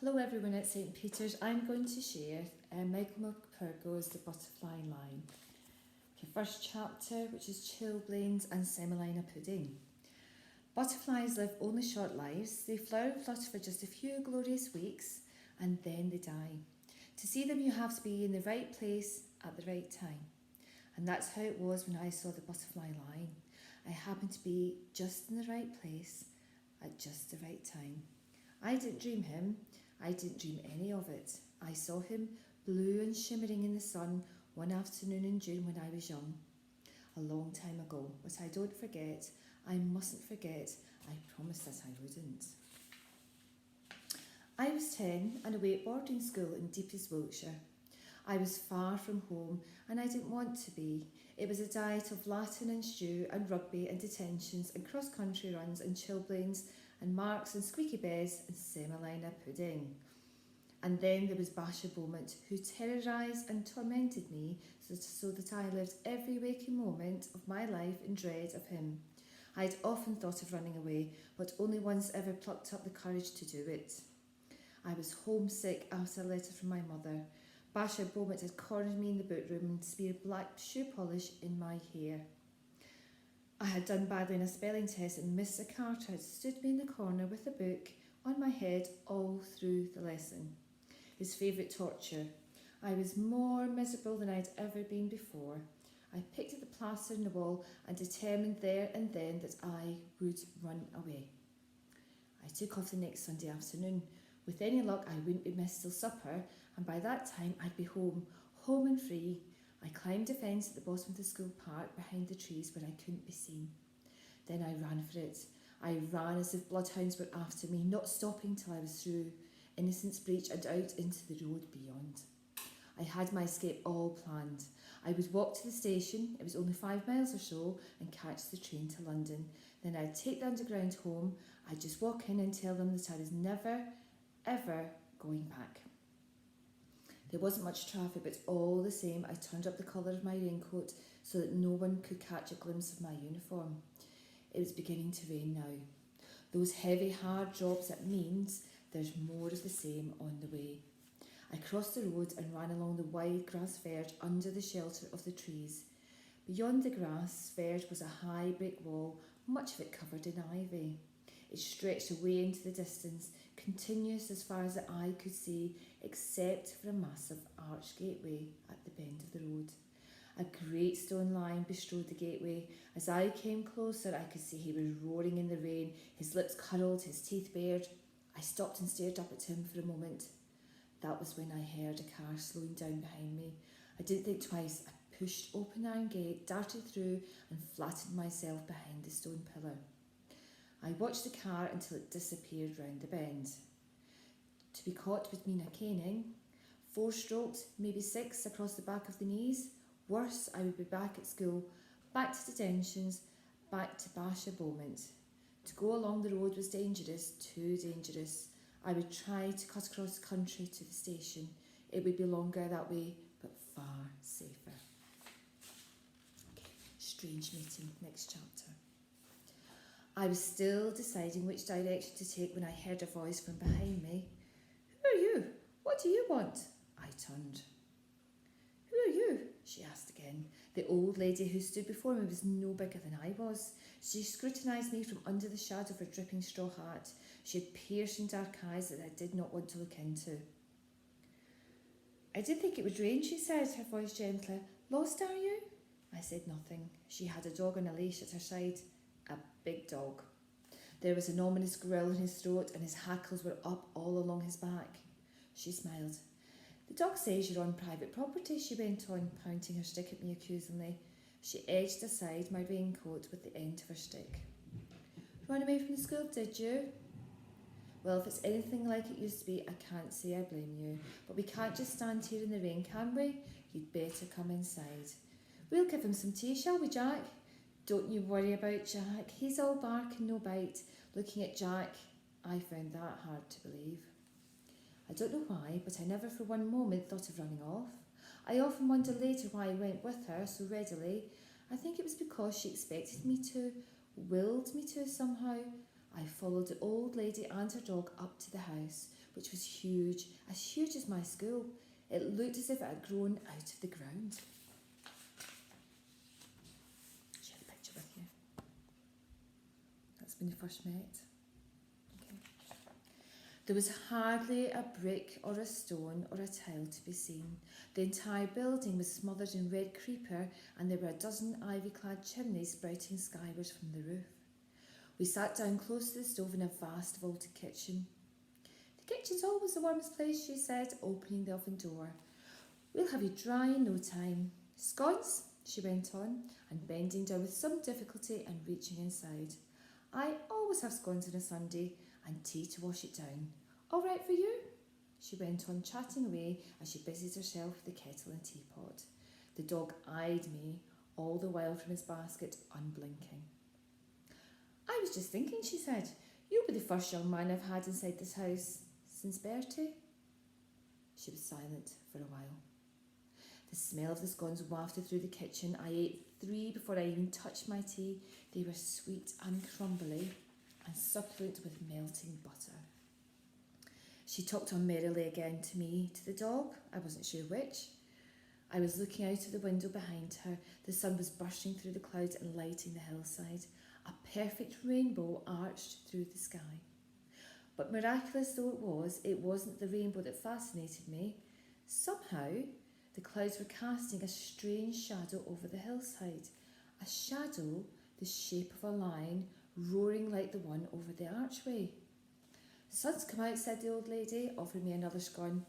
Hello everyone at St Peter's. I'm going to share Michael Morpurgo's The Butterfly Line. Okay, first chapter, which is chilblains and semolina pudding. Butterflies live only short lives. They flower and flutter for just a few glorious weeks and then they die. To see them you have to be in the right place at the right time. And that's how it was when I saw the butterfly line. I happened to be just in the right place at just the right time. I didn't dream him. I didn't dream any of it. I saw him blue and shimmering in the sun one afternoon in June when I was young. A long time ago, but I don't forget. I mustn't forget. I promised that I wouldn't. I was 10 and away at boarding school in deepest Wiltshire. I was far from home and I didn't want to be. It was a diet of Latin and stew and rugby and detentions and cross-country runs and chilblains and marks and squeaky beds and semolina pudding. And then there was Basha Beaumont, who terrorised and tormented me so that I lived every waking moment of my life in dread of him. I had often thought of running away, but only once ever plucked up the courage to do it. I was homesick after a letter from my mother. Basha Beaumont had cornered me in the boot room and smeared black shoe polish in my hair. I had done badly in a spelling test and Mr. Carter had stood me in the corner with a book on my head all through the lesson. His favourite torture. I was more miserable than I'd ever been before. I picked at the plaster in the wall and determined there and then that I would run away. I took off the next Sunday afternoon. With any luck I wouldn't be missed till supper, and by that time I'd be home and free. I climbed a fence at the bottom of the school park behind the trees where I couldn't be seen. Then I ran for it. I ran as if bloodhounds were after me, not stopping till I was through Innocence Breach and out into the road beyond. I had my escape all planned. I would walk to the station, it was only 5 miles or so, and catch the train to London. Then I'd take the underground home. I'd just walk in and tell them that I was never, ever going back. There wasn't much traffic, but all the same I turned up the colour of my raincoat so that no one could catch a glimpse of my uniform. It was beginning to rain now. Those heavy, hard drops, that means there's more of the same on the way. I crossed the road and ran along the wide grass verge under the shelter of the trees. Beyond the grass verge was a high brick wall, much of it covered in ivy. It stretched away into the distance, continuous as far as the eye could see, except for a massive arched gateway at the bend of the road. A great stone lion bestrode the gateway. As I came closer, I could see he was roaring in the rain, his lips curled, his teeth bared. I stopped and stared up at him for a moment. That was when I heard a car slowing down behind me. I didn't think twice. I pushed open the iron gate, darted through, and flattened myself behind the stone pillar. I watched the car until it disappeared round the bend. To be caught would mean a caning, 4 strokes, maybe 6 across the back of the knees. Worse, I would be back at school, back to detentions, back to Basha Beaumont. To go along the road was dangerous, too dangerous. I would try to cut across country to the station. It would be longer that way, but far safer. Okay, strange meeting, next chapter. I was still deciding which direction to take when I heard a voice from behind me. "Who are you? What do you want?" I turned. "Who are you?" she asked again. The old lady who stood before me was no bigger than I was. She scrutinised me from under the shadow of her dripping straw hat. She had piercing dark eyes that I did not want to look into. "I did think it would rain," she said, her voice gentler. "Lost, are you?" I said nothing. She had a dog on a leash at her side. A big dog. There was an ominous growl in his throat and his hackles were up all along his back. She smiled. "The dog says you're on private property," she went on, pointing her stick at me accusingly. She edged aside my raincoat with the end of her stick. "Run away from the school, did you?" "Well, if it's anything like it used to be, I can't say I blame you. But we can't just stand here in the rain, can we? You'd better come inside." "We'll give him some tea, shall we, Jack?" "Don't you worry about Jack. He's all bark and no bite." Looking at Jack, I found that hard to believe. I don't know why, but I never for one moment thought of running off. I often wonder later why I went with her so readily. I think it was because she expected me to, willed me to somehow. I followed the old lady and her dog up to the house. which was huge as my school. It looked as if it had grown out of the ground. Share the picture with you. That's when they first met. Okay. There was hardly a brick or a stone or a tile to be seen. The entire building was smothered in red creeper, and there were a dozen ivy-clad chimneys sprouting skywards from the roof. We sat down close to the stove in a vast vaulted kitchen. "The kitchen's always the warmest place," she said, opening the oven door. "We'll have you dry in no time. Scones?" she went on, and bending down with some difficulty and reaching inside. "I always have scones on a Sunday, and tea to wash it down. All right for you?" She went on chatting away as she busied herself with the kettle and teapot. The dog eyed me all the while from his basket, unblinking. "I was just thinking," she said, "you'll be the first young man I've had inside this house since Bertie." She was silent for a while. The smell of the scones wafted through the kitchen. I ate 3 before I even touched my tea. They were sweet and crumbly and succulent with melting butter. She talked on merrily again, to me, to the dog, I wasn't sure which. I was looking out of the window behind her. The sun was bursting through the clouds and lighting the hillside. A perfect rainbow arched through the sky. But miraculous though it wasn't the rainbow that fascinated me. Somehow, the clouds were casting a strange shadow over the hillside. A shadow the shape of a lion, roaring like the one over the archway. "The sun's come out," said the old lady, offering me another scone.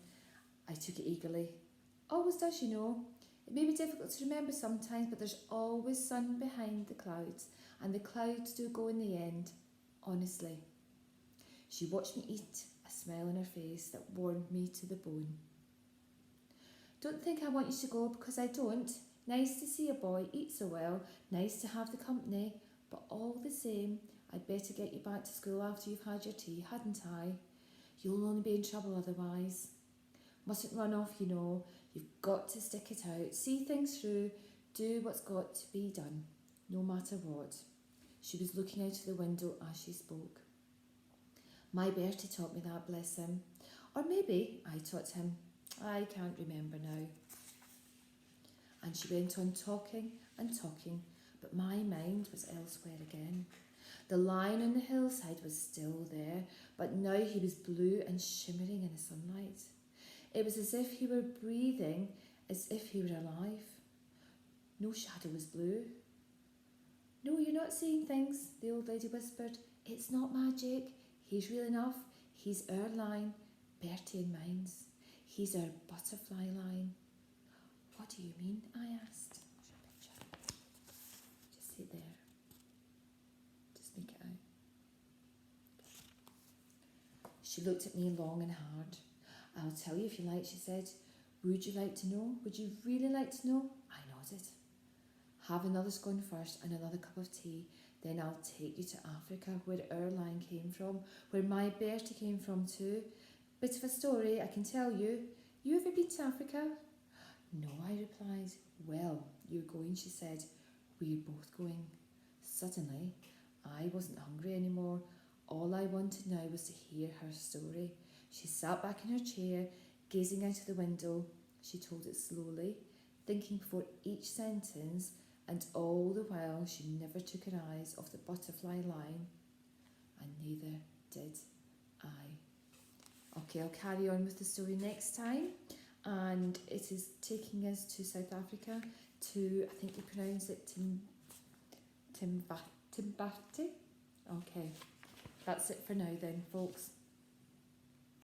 I took it eagerly. "Always does, you know. It may be difficult to remember sometimes, but there's always sun behind the clouds, and the clouds do go in the end, honestly." She watched me eat, a smile on her face that warmed me to the bone. "Don't think I want you to go, because I don't. Nice to see a boy eat so well, nice to have the company, but all the same, I'd better get you back to school after you've had your tea, hadn't I? You'll only be in trouble otherwise. Mustn't run off, you know. You've got to stick it out, see things through, do what's got to be done, no matter what." She was looking out of the window as she spoke. My Bertie taught me that, bless him. Or maybe I taught him. I can't remember now. And she went on talking and talking, but my mind was elsewhere again. The lion on the hillside was still there, but now he was blue and shimmering in the sunlight. It was as if he were breathing, as if he were alive. No shadow was blue. "No, you're not seeing things," the old lady whispered. "It's not magic. He's real enough. He's our lion, Bertie and mine's. He's our butterfly lion." "What do you mean?" I asked. Just sit there. Just make it out. She looked at me long and hard. "I'll tell you if you like," she said. "Would you like to know? Would you really like to know?" I nodded. "Have another scone first and another cup of tea. Then I'll take you to Africa, where our lion came from, where my Bertie came from too. Bit of a story, I can tell you. You ever been to Africa?" "No," I replied. "Well, you're going," she said. "We're both going." Suddenly, I wasn't hungry anymore. All I wanted now was to hear her story. She sat back in her chair, gazing out of the window. She told it slowly, thinking before each sentence, and all the while she never took her eyes off the butterfly line, and neither did I. Okay, I'll carry on with the story next time, and it is taking us to South Africa, to, I think you pronounce it Timbati. Okay, that's it for now then, folks.